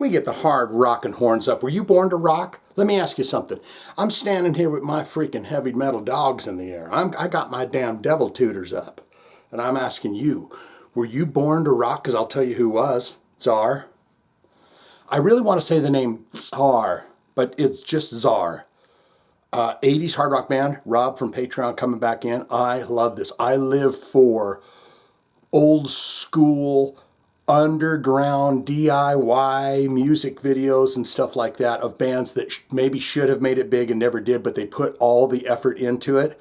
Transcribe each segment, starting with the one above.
We get the hard rockin' horns up. Were you born to rock? Let me ask you something. I'm standing here with my freaking heavy metal dogs in the air. I got my damn devil tutors up. And I'm asking you, were you born to rock? Because I'll tell you who was. Tzar. I really want to say the name Tzar, but it's just Tzar. 80s hard rock band. Rob from Patreon coming back in. I love this. I live for old school underground DIY music videos and stuff like that of bands that maybe should have made it big and never did, but they put all the effort into it.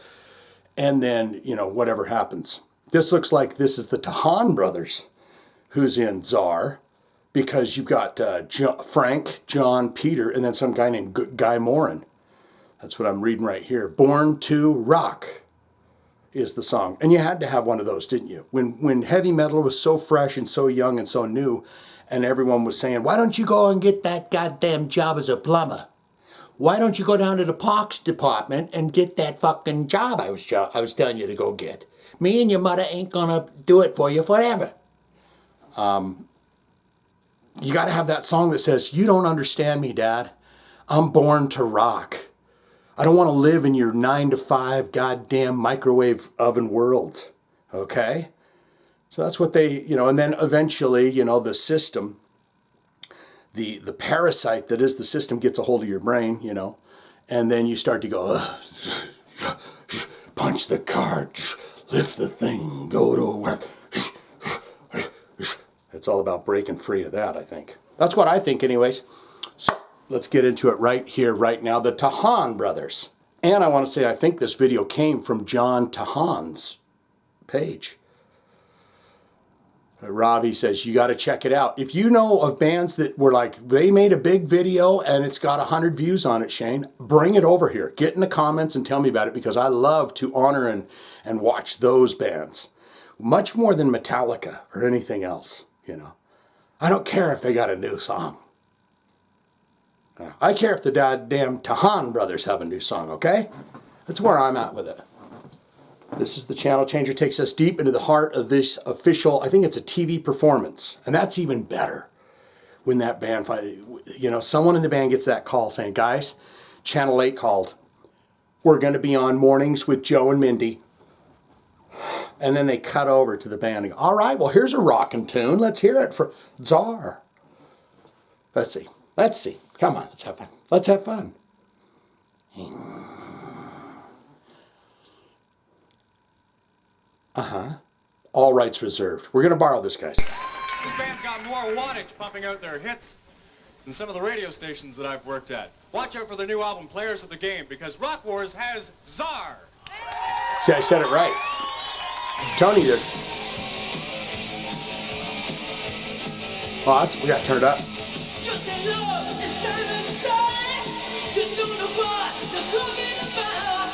And then, you know, whatever happens. This looks like this is the Tahan brothers who's in Tzar, because you've got Frank, John, Peter, and then some guy named Guy Morin. That's what I'm reading right here. Born to Rock is the song. And you had to have one of those, didn't you? When heavy metal was so fresh and so young and so new, and everyone was saying, why don't you go and get that goddamn job as a plumber? Why don't you go down to the parks department and get that fucking job I was telling you to go get? Me and your mother ain't gonna do it for you forever. You gotta have that song that says, you don't understand me, Dad. I'm born to rock. I don't want to live in your 9-to-5 goddamn microwave oven world, okay? So that's what they, you know, and then eventually, you know, the system, the parasite that is the system gets a hold of your brain, you know, and then you start to go, punch the card, lift the thing, go to work. It's all about breaking free of that, I think. That's what I think anyways. So let's get into it right here, right now. The Tahan brothers. And I want to say, I think this video came from John Tahan's page. Robbie says, you got to check it out. If you know of bands that were like, they made a big video and it's got 100 views on it, Shane, bring it over here. Get in the comments and tell me about it, because I love to honor and watch those bands. Much more than Metallica or anything else, you know. I don't care if they got a new song. I care if the damn Tahan brothers have a new song, okay? That's where I'm at with it. This is the channel changer. Takes us deep into the heart of this official, I think it's a TV performance. And that's even better when that band, you know, someone in the band gets that call saying, guys, Channel 8 called. We're going to be on Mornings with Joe and Mindy. And then they cut over to the band and go, all right, well, here's a rockin' tune. Let's hear it for Tzar. Let's see. Let's see. Come on, let's have fun. Let's have fun. All rights reserved. We're going to borrow this, guys. This band's got more wattage pumping out their hits than some of the radio stations that I've worked at. Watch out for their new album, Players of the Game, because Rock Wars has Tzar. See, I said it right. Tony did. Oh, we got turned up. Just in love, it's turning inside. Just don't know what they're talking about.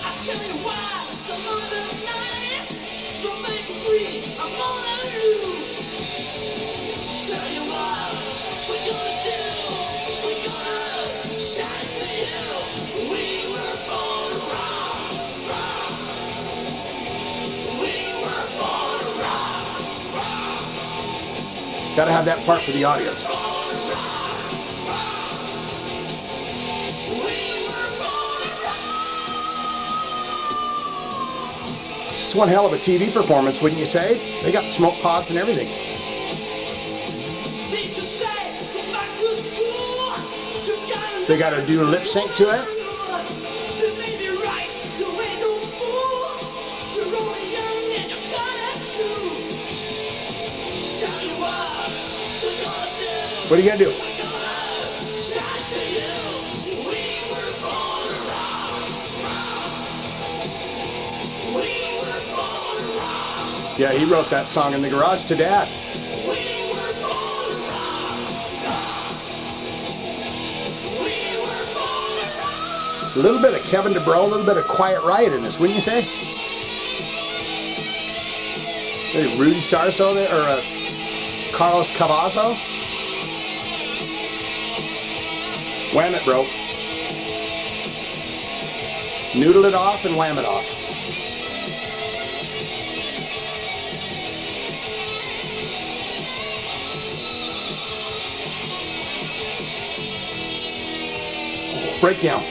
I tell you why, some other night. Don't make me breathe, I'm on you. Tell you what we're gonna do. We're gonna shine to you. We were born to rock, rock. We were born to rock, rock. Gotta have that part for the audience. It's one hell of a TV performance, wouldn't you say? They got smoke pods and everything. They got to do lip sync to it. What are you gonna do? Yeah, he wrote that song in the garage to Dad. A little bit of Kevin DeBro, a little bit of Quiet Riot in this, wouldn't you say? Maybe Rudy Sarso there, or Carlos Cavazo? Wham it, bro. Noodle it off and wham it off. Breakdown.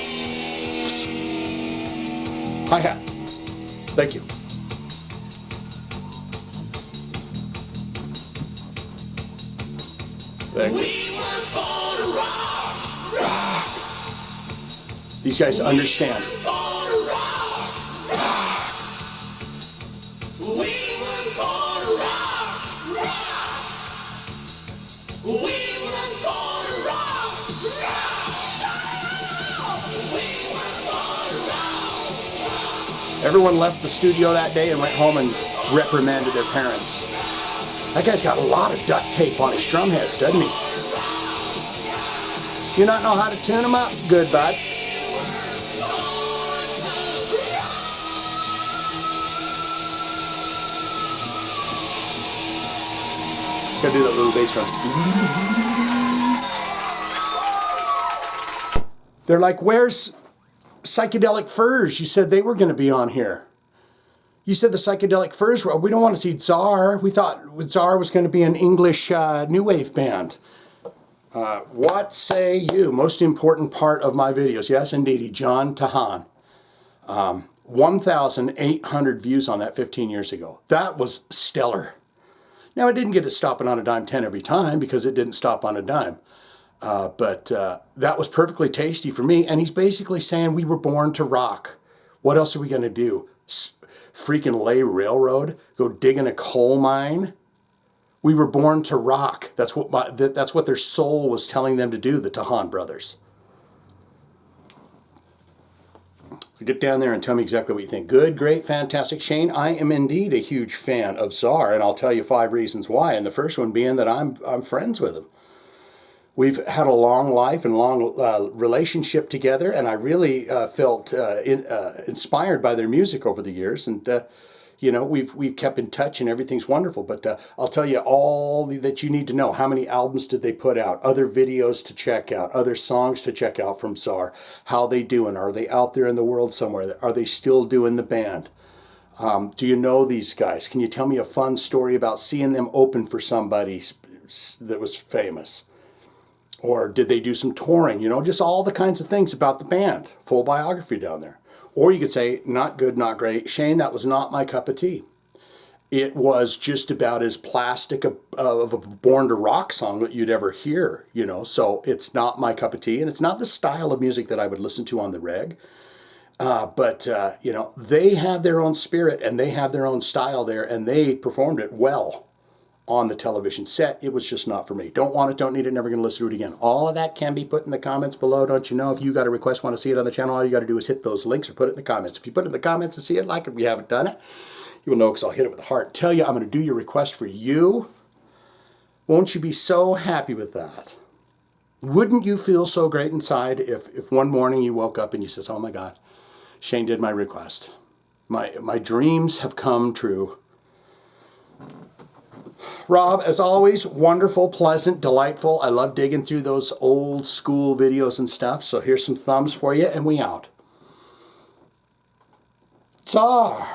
Hi-hat. Thank you. Thank you. These guys understand. Everyone left the studio that day and went home and reprimanded their parents. That guy's got a lot of duct tape on his drum heads, doesn't he? You not know how to tune them up? Good, bud. Gotta do that little bass run. They're like, where's Psychedelic Furs? You said they were going to be on here. You said the Psychedelic Furs were, we don't want to see Tzar. We thought Tzar was going to be an English new wave band. What say you? Most important part of my videos. Yes, indeed, John Tahan. 1,800 views on that 15 years ago. That was stellar. Now, it didn't get it stopping on a dime 10 every time because it didn't stop on a dime. But that was perfectly tasty for me. And he's basically saying we were born to rock. What else are we going to do? Freaking lay railroad? Go dig in a coal mine? We were born to rock. That's what their soul was telling them to do, the Tahan brothers. So get down there and tell me exactly what you think. Good, great, fantastic. Shane, I am indeed a huge fan of Tzar, and I'll tell you 5 reasons why. And the first one being that I'm friends with him. We've had a long life and long relationship together, and I really felt inspired by their music over the years. And you know, we've kept in touch, and everything's wonderful. But I'll tell you all that you need to know. How many albums did they put out? Other videos to check out. Other songs to check out from Tzar. How they doing? Are they out there in the world somewhere? Are they still doing the band? Do you know these guys? Can you tell me a fun story about seeing them open for somebody that was famous? Or did they do some touring? You know, just all the kinds of things about the band. Full biography down there. Or you could say, not good, not great. Shane, that was not my cup of tea. It was just about as plastic of a Born to Rock song that you'd ever hear, you know. So it's not my cup of tea, and it's not the style of music that I would listen to on the reg. But you know, they have their own spirit, and they have their own style there, and they performed it well on the television set. It was just not for me. Don't want it, don't need it, never going to listen to it again. All of that can be put in the comments below. Don't you know, if you got a request, want to see it on the channel, all you got to do is hit those links or put it in the comments. If you put it in the comments and see it, like it, we haven't done it, you will know because I'll hit it with a heart. Tell you I'm going to do your request for you. Won't you be so happy with that? Wouldn't you feel so great inside if one morning you woke up and you says, oh my God, Shane did my request. My dreams have come true. Rob, as always, wonderful, pleasant, delightful. I love digging through those old school videos and stuff. So here's some thumbs for you, and we out. Tzar.